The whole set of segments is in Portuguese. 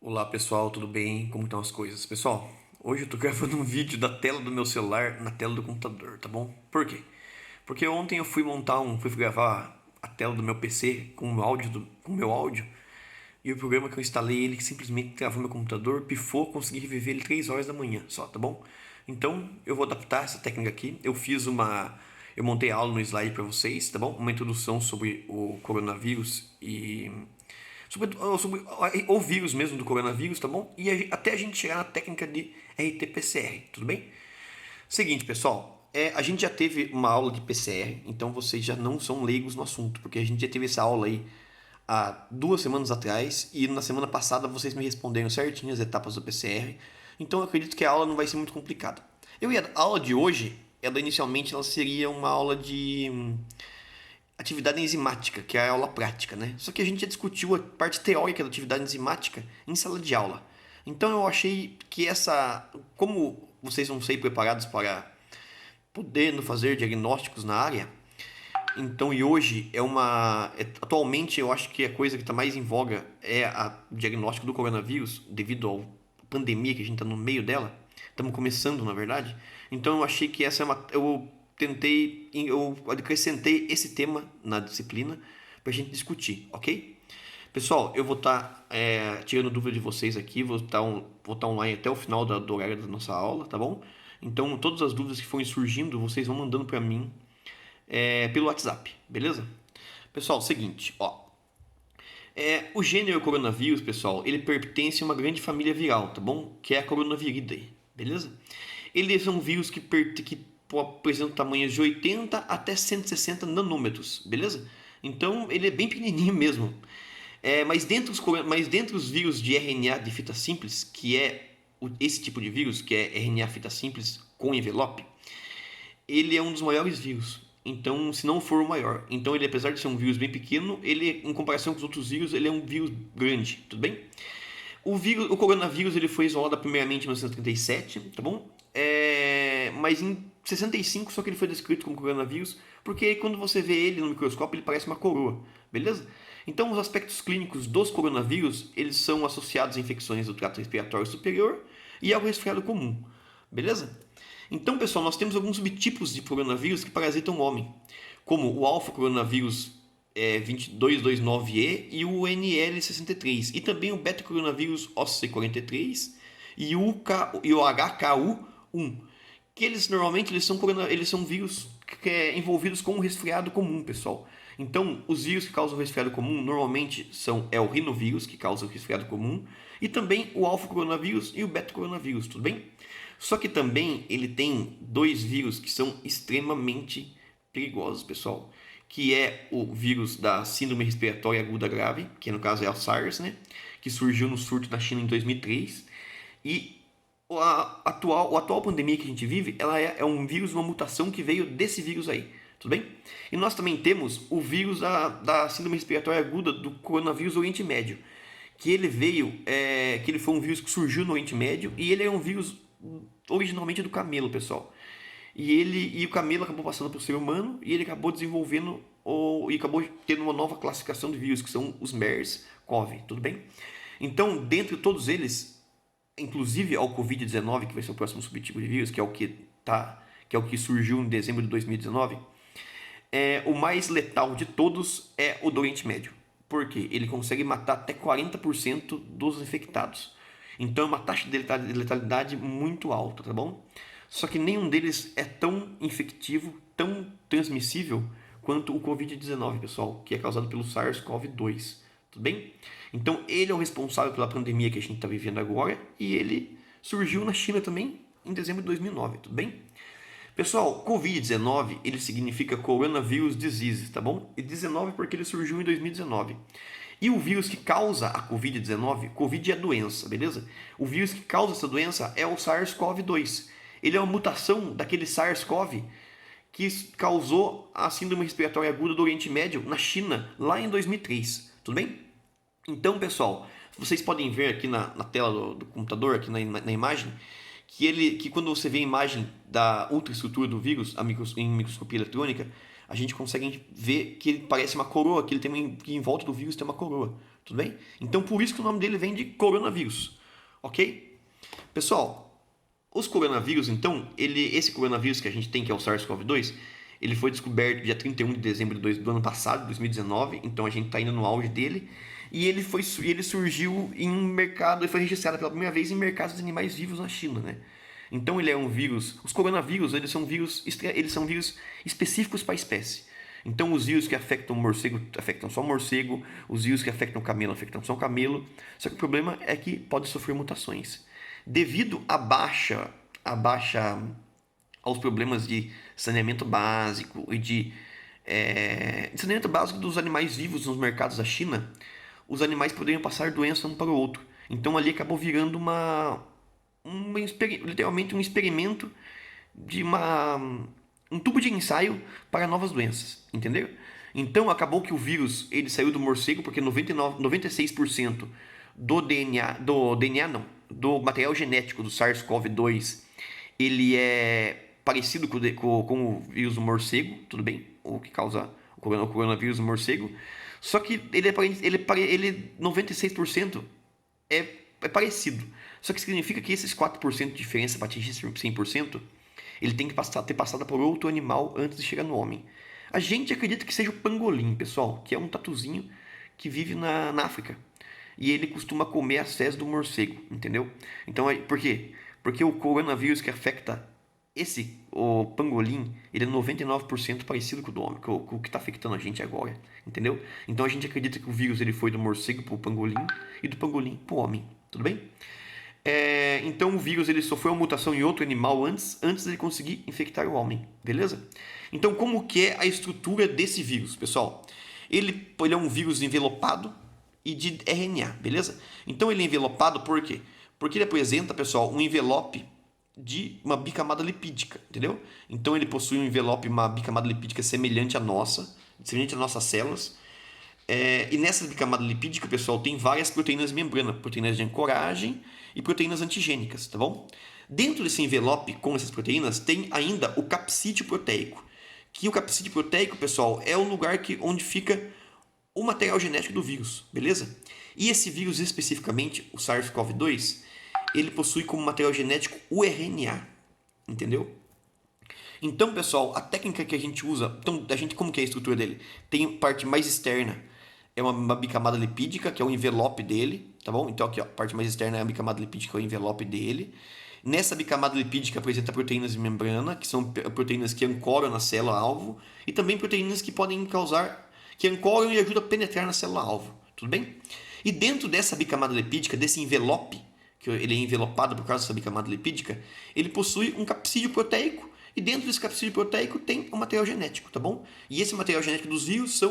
Olá pessoal, tudo bem? Como estão as coisas? Pessoal, hoje eu tô gravando um vídeo da tela do meu celular na tela do computador, tá bom? Por quê? Porque ontem eu fui gravar a tela do meu PC com o meu áudio e o programa que eu instalei ele simplesmente travou meu computador, pifou, consegui reviver ele 3 horas da manhã só, tá bom? Então eu vou adaptar essa técnica aqui. Eu montei a aula no slide para vocês, tá bom? Uma introdução sobre o coronavírus e sobre o vírus mesmo do coronavírus, tá bom? E até a gente chegar na técnica de RT-PCR, tudo bem? Seguinte, pessoal, a gente já teve uma aula de PCR, então vocês já não são leigos no assunto, porque a gente já teve essa aula aí há 2 semanas atrás e na semana passada vocês me responderam certinho as etapas do PCR, então eu acredito que a aula não vai ser muito complicada. A aula de hoje, ela inicialmente ela seria uma aula de atividade enzimática, que é a aula prática, né? Só que a gente já discutiu a parte teórica da atividade enzimática em sala de aula. Então eu achei que como vocês não sei preparados para poder fazer diagnósticos na área, então e hoje atualmente eu acho que a coisa que está mais em voga é o diagnóstico do coronavírus, devido à pandemia que a gente está no meio dela. Estamos começando, na verdade. Então eu achei que eu acrescentei esse tema na disciplina para a gente discutir, ok? Pessoal, eu vou estar tirando dúvida de vocês aqui, vou estar online até o final do horário da nossa aula, tá bom? Então, todas as dúvidas que forem surgindo, vocês vão mandando para mim pelo WhatsApp, beleza? Pessoal, seguinte, ó. O gênero coronavírus, pessoal, ele pertence a uma grande família viral, tá bom? Que é a coronaviridae, beleza? Eles são vírus que apresentam tamanhos de 80 até 160 nanômetros, beleza? Então ele é bem pequenininho mesmo. Mas dentre os vírus de RNA de fita simples, que é esse tipo de vírus, que é RNA fita simples com envelope, ele é um dos maiores vírus. Então, se não for o maior. Então, ele, apesar de ser um vírus bem pequeno, ele, em comparação com os outros vírus, ele é um vírus grande, tudo bem? O coronavírus ele foi isolado primeiramente em 1937, tá bom? Mas em 65 só que ele foi descrito como coronavírus, porque quando você vê ele no microscópio ele parece uma coroa, beleza? Então os aspectos clínicos dos coronavírus eles são associados a infecções do trato respiratório superior e ao resfriado comum, beleza? Então, pessoal, nós temos alguns subtipos de coronavírus que parasitam o homem, como o alfa-coronavírus 2229E e o NL63, e também o beta-coronavírus OC43 e o HKU1, que eles normalmente eles são vírus envolvidos com o resfriado comum, pessoal. Então, os vírus que causam o resfriado comum normalmente é o rinovírus, que causa o resfriado comum, e também o alfa-coronavírus e o beta-coronavírus, tudo bem? Só que também ele tem dois vírus que são extremamente perigosos, pessoal. Que é o vírus da síndrome respiratória aguda grave, que no caso é o SARS, né? Que surgiu no surto na China em 2003. E a atual pandemia que a gente vive, ela é um vírus, uma mutação que veio desse vírus aí, tudo bem? E nós também temos o vírus da síndrome respiratória aguda do coronavírus do Oriente Médio, que ele foi um vírus que surgiu no Oriente Médio e ele é um vírus originalmente do camelo, pessoal. E o camelo acabou passando para o ser humano e ele acabou desenvolvendo e acabou tendo uma nova classificação de vírus, que são os MERS-CoV, tudo bem? Então, dentre todos eles, inclusive ao Covid-19, que vai ser o próximo subtipo de vírus, que é o que surgiu em dezembro de 2019, o mais letal de todos é o do Oriente Médio. Por quê? Ele consegue matar até 40% dos infectados. Então é uma taxa de letalidade muito alta, tá bom? Só que nenhum deles é tão infectivo, tão transmissível quanto o Covid-19, pessoal, que é causado pelo SARS-CoV-2, tudo bem? Então ele é o responsável pela pandemia que a gente está vivendo agora e ele surgiu na China também em dezembro de 2009, tudo bem? Pessoal, Covid-19 ele significa Coronavirus Disease, tá bom? E 19 porque ele surgiu em 2019. E o vírus que causa a Covid-19, Covid é a doença, beleza? O vírus que causa essa doença é o SARS-CoV-2. Ele é uma mutação daquele SARS-CoV que causou a síndrome respiratória aguda do Oriente Médio na China, lá em 2003. Tudo bem? Então, pessoal, vocês podem ver aqui na tela do computador, aqui na imagem, que quando você vê a imagem da ultraestrutura do vírus em microscopia eletrônica, a gente consegue ver que ele parece uma coroa, que em volta do vírus tem uma coroa, tudo bem? Então por isso que o nome dele vem de coronavírus, ok? Pessoal, os coronavírus, então, esse coronavírus que a gente tem, que é o SARS-CoV-2, ele foi descoberto dia 31 de dezembro do ano passado, 2019, então a gente está indo no auge dele, e ele surgiu em um mercado, ele foi registrado pela primeira vez em mercados de animais vivos na China, né? Então ele é um vírus, os coronavírus, eles são vírus específicos para a espécie. Então os vírus que afetam o morcego afetam só o morcego, os vírus que afetam o camelo afetam só o camelo, só que o problema é que pode sofrer mutações. Devido à baixa aos problemas de saneamento básico e de saneamento básico dos animais vivos nos mercados da China, os animais poderiam passar doença um para o outro. Então ali acabou virando literalmente um experimento de um tubo de ensaio para novas doenças, entendeu? Então acabou que o vírus ele saiu do morcego porque 96% do material genético do SARS-CoV-2 ele é parecido com o vírus do morcego, tudo bem? O que causa o coronavírus do morcego. Só que ele 96% é parecido. Só que significa que esses 4% de diferença para atingir 100%, ele tem que ter passado por outro animal antes de chegar no homem. A gente acredita que seja o pangolim, pessoal, que é um tatuzinho que vive na África. E ele costuma comer as fezes do morcego, entendeu? Então, por quê? Porque o coronavírus que afeta o pangolim, ele é 99% parecido com o do homem, com o que está afetando a gente agora, entendeu? Então a gente acredita que o vírus ele foi do morcego para o pangolim e do pangolim para o homem, tudo bem? Então o vírus ele sofreu uma mutação em outro animal antes de ele conseguir infectar o homem, beleza? Então como que é a estrutura desse vírus, pessoal? Ele é um vírus envelopado e de RNA, beleza? Então ele é envelopado por quê? Porque ele apresenta, pessoal, um envelope de uma bicamada lipídica, entendeu? Então ele possui um envelope, uma bicamada lipídica semelhante às nossas células. E nessa bicamada lipídica, pessoal, tem várias proteínas de membrana, proteínas de ancoragem e proteínas antigênicas, tá bom? Dentro desse envelope com essas proteínas tem ainda o capsídeo proteico, que o capsídeo proteico, pessoal, é o lugar onde fica o material genético do vírus, beleza? E esse vírus especificamente, o SARS-CoV-2, ele possui como material genético o RNA, entendeu? Então, pessoal, a técnica que a gente usa, então, como que é a estrutura dele? Tem parte mais externa, é uma bicamada lipídica, que é o envelope dele, tá bom? Então aqui, ó, a parte mais externa é a bicamada lipídica, é o envelope dele. Nessa bicamada lipídica apresenta proteínas de membrana, que são proteínas que ancoram na célula-alvo, e também proteínas que podem que ancoram e ajudam a penetrar na célula-alvo, tudo bem? E dentro dessa bicamada lipídica, desse envelope, que ele é envelopado por causa dessa bicamada lipídica, ele possui um capsídeo proteico, e dentro desse capsídeo proteico tem o material genético, tá bom? E esse material genético dos vírus é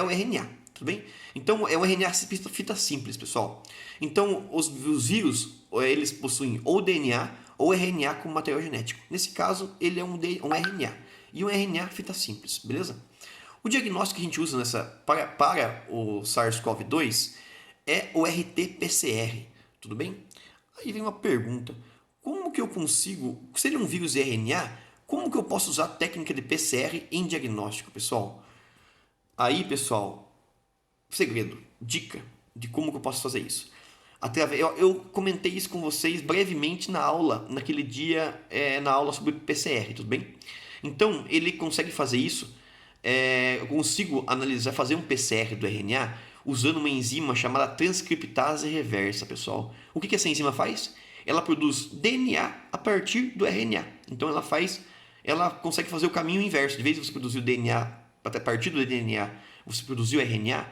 o RNA, tudo bem? Então é um RNA fita simples, pessoal. Então os vírus, eles possuem ou DNA ou RNA como material genético. Nesse caso, ele é um RNA e um RNA fita simples, beleza? O diagnóstico que a gente usa para o SARS-CoV-2 é o RT-PCR, tudo bem? Aí vem uma pergunta, como que eu consigo, se ele é um vírus RNA, como que eu posso usar a técnica de PCR em diagnóstico, pessoal? Aí, pessoal, segredo, dica de como que eu posso fazer isso. Eu comentei isso com vocês brevemente na aula, naquele dia, na aula sobre PCR, tudo bem? Então, ele consegue fazer isso, eu consigo fazer um PCR do RNA usando uma enzima chamada transcriptase reversa, pessoal. O que essa enzima faz? Ela produz DNA a partir do RNA. Então ela consegue fazer o caminho inverso. De vez em você produzir o DNA a partir do DNA, você produziu RNA,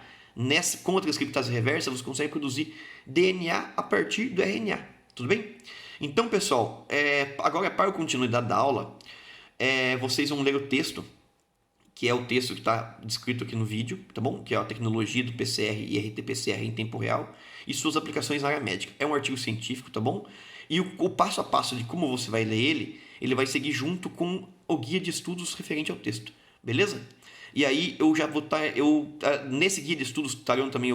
com a transcriptase reversa você consegue produzir DNA a partir do RNA. Tudo bem? Então, pessoal, agora para a continuidade da aula, vocês vão ler o texto, que é o texto que está descrito aqui no vídeo, tá bom? Que é a tecnologia do PCR e RT-PCR em tempo real e suas aplicações na área médica. É um artigo científico, tá bom? E o passo a passo de como você vai ler ele vai seguir junto com o guia de estudos referente ao texto, beleza? E aí eu já vou estar, nesse guia de estudos estarão também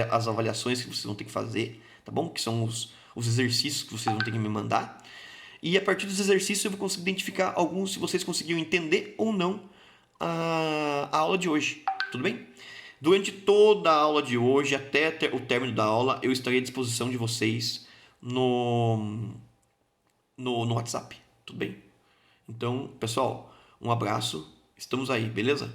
as avaliações que vocês vão ter que fazer, tá bom? Que são os exercícios que vocês vão ter que me mandar. E a partir dos exercícios eu vou conseguir identificar alguns, se vocês conseguiram entender ou não a aula de hoje, tudo bem? Durante toda a aula de hoje, até o término da aula, eu estarei à disposição de vocês no, no WhatsApp. Tudo bem? Então, pessoal, um abraço. Estamos aí, beleza?